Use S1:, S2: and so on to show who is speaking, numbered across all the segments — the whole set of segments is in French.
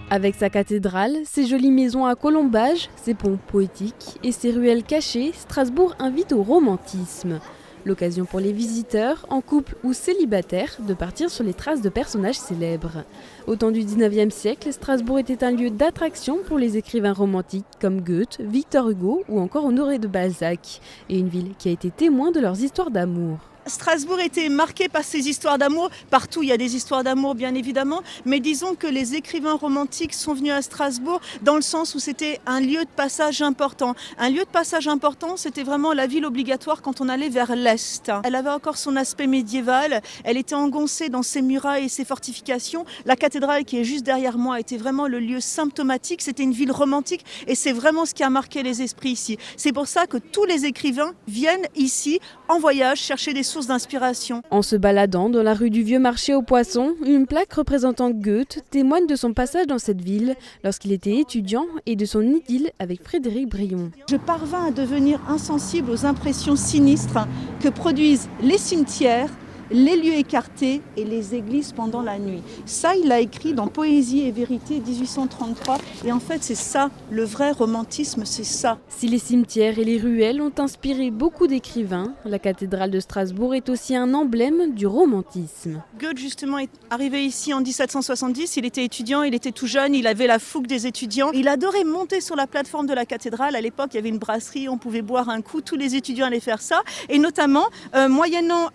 S1: Avec sa cathédrale, ses jolies maisons à colombages, ses ponts poétiques et ses ruelles cachées, Strasbourg invite au romantisme. L'occasion pour les visiteurs, en couple ou célibataires, de partir sur les traces de personnages célèbres. Au temps du 19e siècle, Strasbourg était un lieu d'attraction pour les écrivains romantiques comme Goethe, Victor Hugo ou encore Honoré de Balzac, et une ville qui a été témoin de leurs histoires d'amour.
S2: Strasbourg était marqué par ces histoires d'amour. Partout, il y a des histoires d'amour, bien évidemment. Mais disons que les écrivains romantiques sont venus à Strasbourg dans le sens où c'était un lieu de passage important. Un lieu de passage important, c'était vraiment la ville obligatoire quand on allait vers l'Est. Elle avait encore son aspect médiéval. Elle était engoncée dans ses murailles et ses fortifications. La cathédrale qui est juste derrière moi était vraiment le lieu symptomatique. C'était une ville romantique et c'est vraiment ce qui a marqué les esprits ici. C'est pour ça que tous les écrivains viennent ici en voyage chercher des sources d'inspiration.
S1: En se baladant dans la rue du Vieux Marché aux Poissons, une plaque représentant Goethe témoigne de son passage dans cette ville lorsqu'il était étudiant et de son idylle avec Frédéric Brion.
S2: Je parvins à devenir insensible aux impressions sinistres que produisent les cimetières, les lieux écartés et les églises pendant la nuit. Ça, il l'a écrit dans Poésie et vérité 1833. Et en fait, c'est ça, le vrai romantisme, c'est ça.
S1: Si les cimetières et les ruelles ont inspiré beaucoup d'écrivains, la cathédrale de Strasbourg est aussi un emblème du romantisme.
S2: Goethe, justement, est arrivé ici en 1770. Il était étudiant, il était tout jeune, il avait la fougue des étudiants. Il adorait monter sur la plateforme de la cathédrale. À l'époque, il y avait une brasserie, on pouvait boire un coup. Tous les étudiants allaient faire ça. Et notamment, moyennant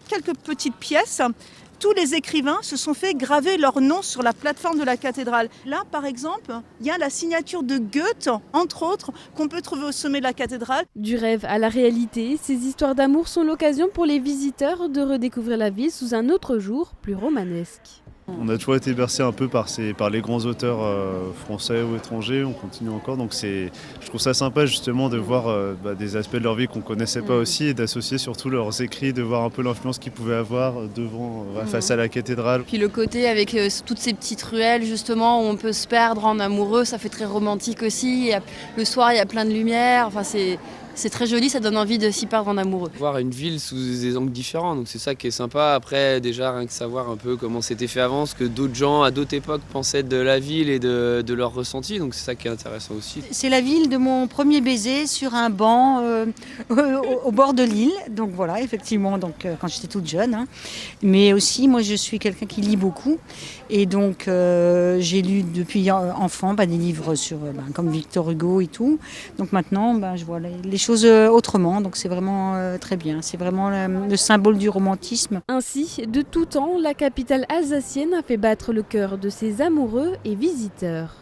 S2: quelques petites pièces, tous les écrivains se sont fait graver leur nom sur la plateforme de la cathédrale. Là, par exemple, il y a la signature de Goethe, entre autres, qu'on peut trouver au sommet de la cathédrale.
S1: Du rêve à la réalité, ces histoires d'amour sont l'occasion pour les visiteurs de redécouvrir la ville sous un autre jour plus romanesque.
S3: On a toujours été bercé un peu par les grands auteurs français ou étrangers, on continue encore, donc je trouve ça sympa justement de voir des aspects de leur vie qu'on ne connaissait pas aussi et d'associer surtout leurs écrits, de voir un peu l'influence qu'ils pouvaient avoir face à la cathédrale.
S4: Puis le côté avec toutes ces petites ruelles justement où on peut se perdre en amoureux, ça fait très romantique aussi. Le soir il y a plein de lumière, enfin, c'est très joli, ça donne envie de s'y perdre en amoureux.
S5: Voir une ville sous des angles différents, donc c'est ça qui est sympa. Après, déjà, rien que savoir un peu comment c'était fait avant, ce que d'autres gens à d'autres époques pensaient de la ville et de leur ressenti, donc c'est ça qui est intéressant aussi.
S6: C'est la ville de mon premier baiser sur un banc au bord de l'île, donc voilà, effectivement, donc, quand j'étais toute jeune. Hein. Mais aussi, moi, je suis quelqu'un qui lit beaucoup, et donc j'ai lu depuis enfant des livres comme Victor Hugo et tout. Donc maintenant, je vois les choses autrement, donc c'est vraiment très bien. C'est vraiment le symbole du romantisme.
S1: Ainsi, de tout temps, la capitale alsacienne a fait battre le cœur de ses amoureux et visiteurs.